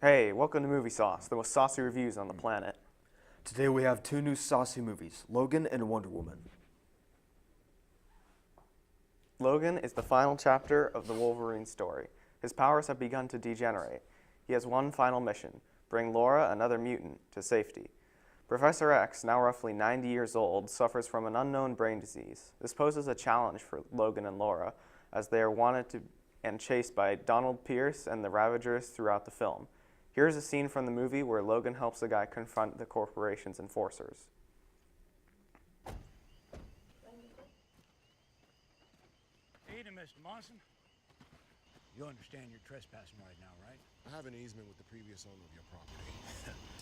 Hey, welcome to Movie Sauce, the most saucy reviews on the planet. Today we have two new saucy movies, Logan and Wonder Woman. Logan is the final chapter of the Wolverine story. His powers have begun to degenerate. He has one final mission: bring Laura, another mutant, to safety. Professor X, now roughly 90 years old, suffers from an unknown brain disease. This poses a challenge for Logan and Laura, as they are wanted to and chased by Donald Pierce and the Ravagers throughout the film. Here's a scene from the movie where Logan helps a guy confront the corporation's enforcers. Evening, Mr. Monson. You understand you're trespassing right now, right? I have an easement with the previous owner of your property.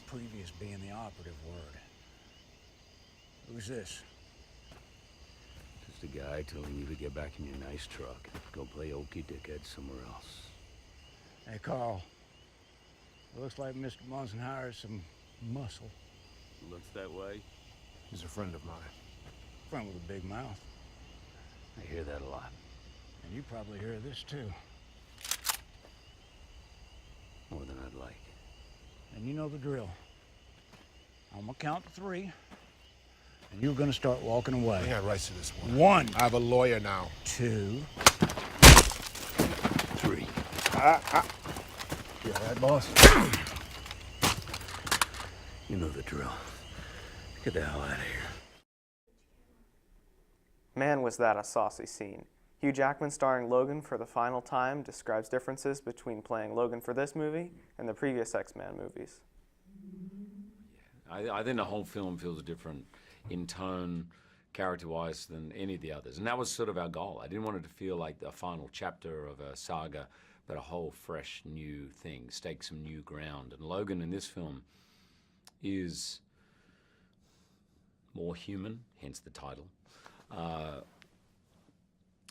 Previous being the operative word. Who's this? Just a guy telling you to get back in your nice truck. Go play okie dickhead somewhere else. Hey, Carl. Looks like Mr. Monson hires some muscle. Looks that way. He's a friend of mine. Friend with a big mouth. I hear that a lot. And you probably hear this, too. More than I'd like. And you know the drill. I'm gonna count to 3, and you're gonna start walking away. I got rights to this one. 1. I have a lawyer now. 2. 3. You all right, boss? You know the drill. Get the hell out of here. Man, was that a saucy scene. Hugh Jackman starring Logan for the final time describes differences between playing Logan for this movie and the previous X-Men movies. I think the whole film feels different in tone, character-wise, than any of the others. And that was sort of our goal. I didn't want it to feel like the final chapter of a saga, but a whole fresh new thing, stake some new ground. And Logan in this film is more human, hence the title.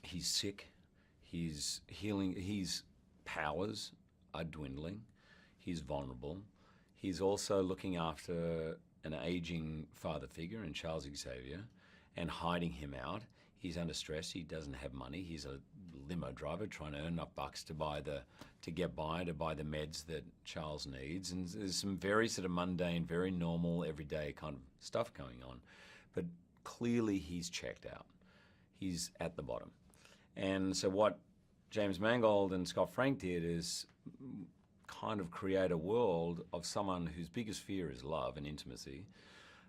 He's sick, he's healing, his powers are dwindling, he's vulnerable. He's also looking after an aging father figure in Charles Xavier and hiding him out. He's under stress, he doesn't have money, he's a limo driver trying to earn enough bucks to buy the meds that Charles needs. And there's some very sort of mundane, very normal, everyday kind of stuff going on. But clearly he's checked out. He's at the bottom. And so what James Mangold and Scott Frank did is kind of create a world of someone whose biggest fear is love and intimacy,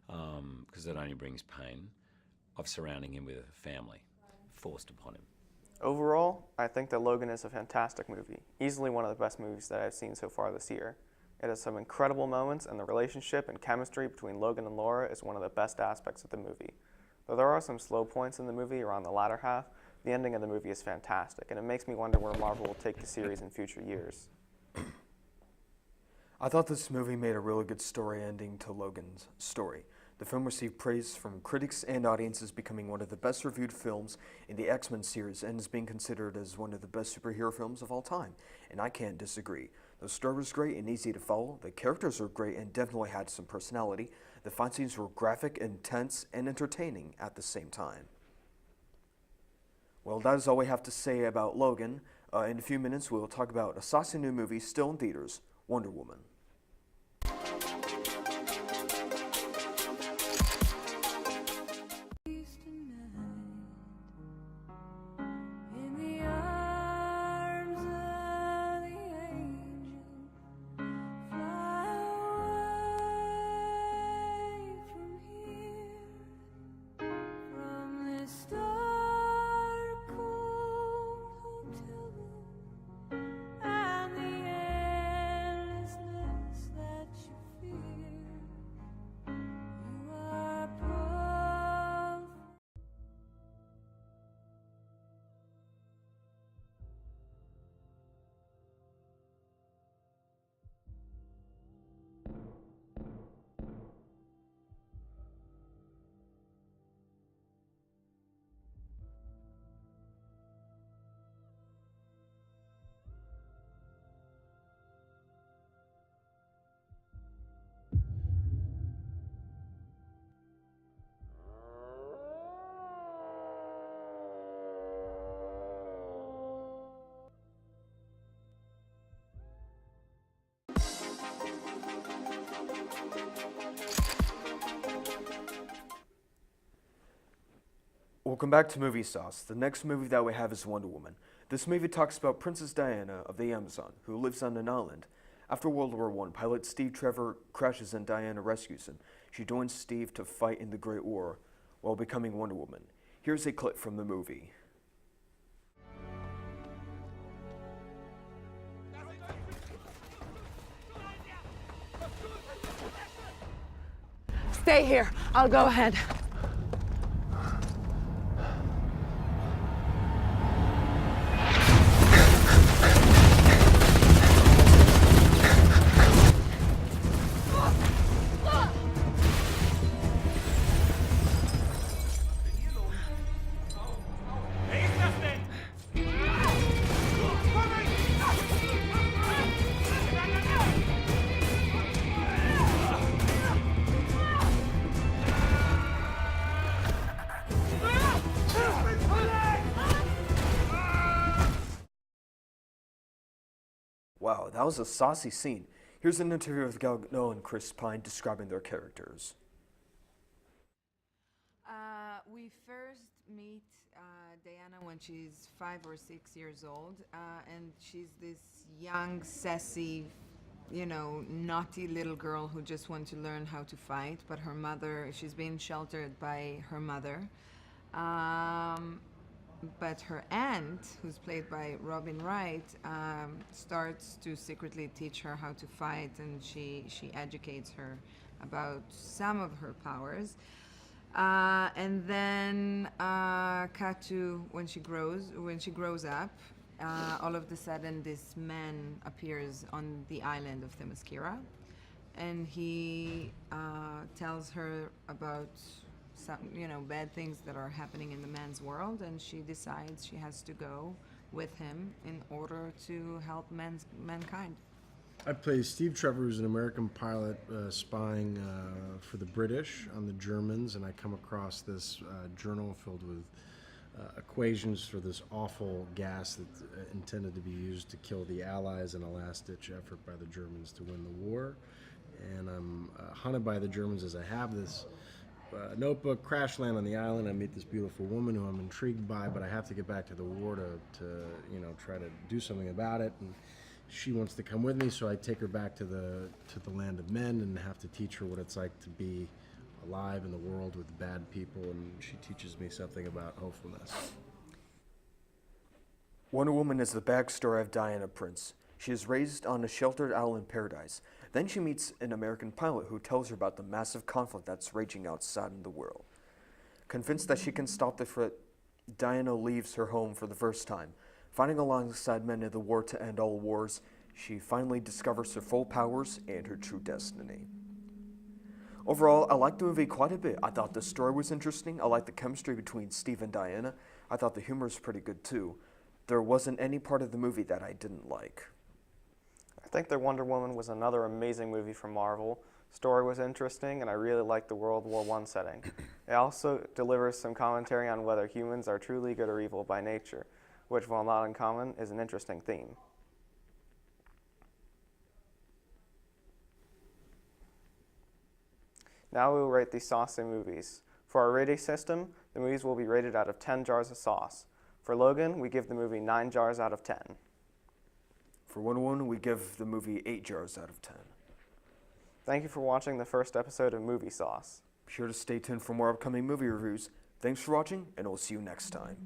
because that only brings pain, of surrounding him with a family forced upon him. Overall, I think that Logan is a fantastic movie, easily one of the best movies that I've seen so far this year. It has some incredible moments, and the relationship and chemistry between Logan and Laura is one of the best aspects of the movie. Though there are some slow points in the movie around the latter half, the ending of the movie is fantastic, and it makes me wonder where Marvel will take the series in future years. I thought this movie made a really good story ending to Logan's story. The film received praise from critics and audiences, becoming one of the best reviewed films in the X-Men series and is being considered as one of the best superhero films of all time, and I can't disagree. The story was great and easy to follow, the characters were great and definitely had some personality, the fight scenes were graphic, intense, and entertaining at the same time. Well, that is all we have to say about Logan. In a few minutes, we will talk about a saucy new movie still in theaters, Wonder Woman. Welcome back to Movie Sauce. The next movie that we have is Wonder Woman. This movie talks about Princess Diana of the Amazon, who lives on an island. After World War I, pilot Steve Trevor crashes and Diana rescues him. She joins Steve to fight in the Great War while becoming Wonder Woman. Here's a clip from the movie. Stay here. I'll go ahead. Wow, that was a saucy scene. Here's an interview with Gal Gadot and Chris Pine describing their characters. We first meet Diana when she's 5 or 6 years old, and she's this young, sassy, naughty little girl who just wants to learn how to fight, but her mother, she's being sheltered by her mother. But her aunt, who's played by Robin Wright, starts to secretly teach her how to fight, and she educates her about some of her powers. And then cut to when she grows up, all of a sudden this man appears on the island of Themyscira, and he tells her about some, bad things that are happening in the man's world, and she decides she has to go with him in order to help mankind. I play Steve Trevor, who's an American pilot spying for the British on the Germans, and I come across this journal filled with equations for this awful gas that's intended to be used to kill the Allies in a last-ditch effort by the Germans to win the war. And I'm hunted by the Germans as I have this notebook, crash land on the island. I meet this beautiful woman who I'm intrigued by, but I have to get back to the war to try to do something about it. And she wants to come with me, so I take her back to the land of men and have to teach her what it's like to be alive in the world with bad people, and she teaches me something about hopefulness. Wonder Woman is the backstory of Diana Prince. She is raised on a sheltered island paradise. Then she meets an American pilot who tells her about the massive conflict that's raging outside in the world. Convinced that she can stop the threat, Diana leaves her home for the first time. Fighting alongside men in the war to end all wars, she finally discovers her full powers and her true destiny. Overall, I liked the movie quite a bit. I thought the story was interesting. I liked the chemistry between Steve and Diana. I thought the humor was pretty good too. There wasn't any part of the movie that I didn't like. I think that Wonder Woman was another amazing movie from Marvel. Story was interesting, and I really liked the World War I setting. It also delivers some commentary on whether humans are truly good or evil by nature, which, while not uncommon, is an interesting theme. Now we will rate these saucy movies. For our rating system, the movies will be rated out of 10 jars of sauce. For Logan, we give the movie 9 jars out of 10. For Wonder Woman, we give the movie 8 jars out of 10. Thank you for watching the first episode of Movie Sauce. Be sure to stay tuned for more upcoming movie reviews. Thanks for watching, and we'll see you next time.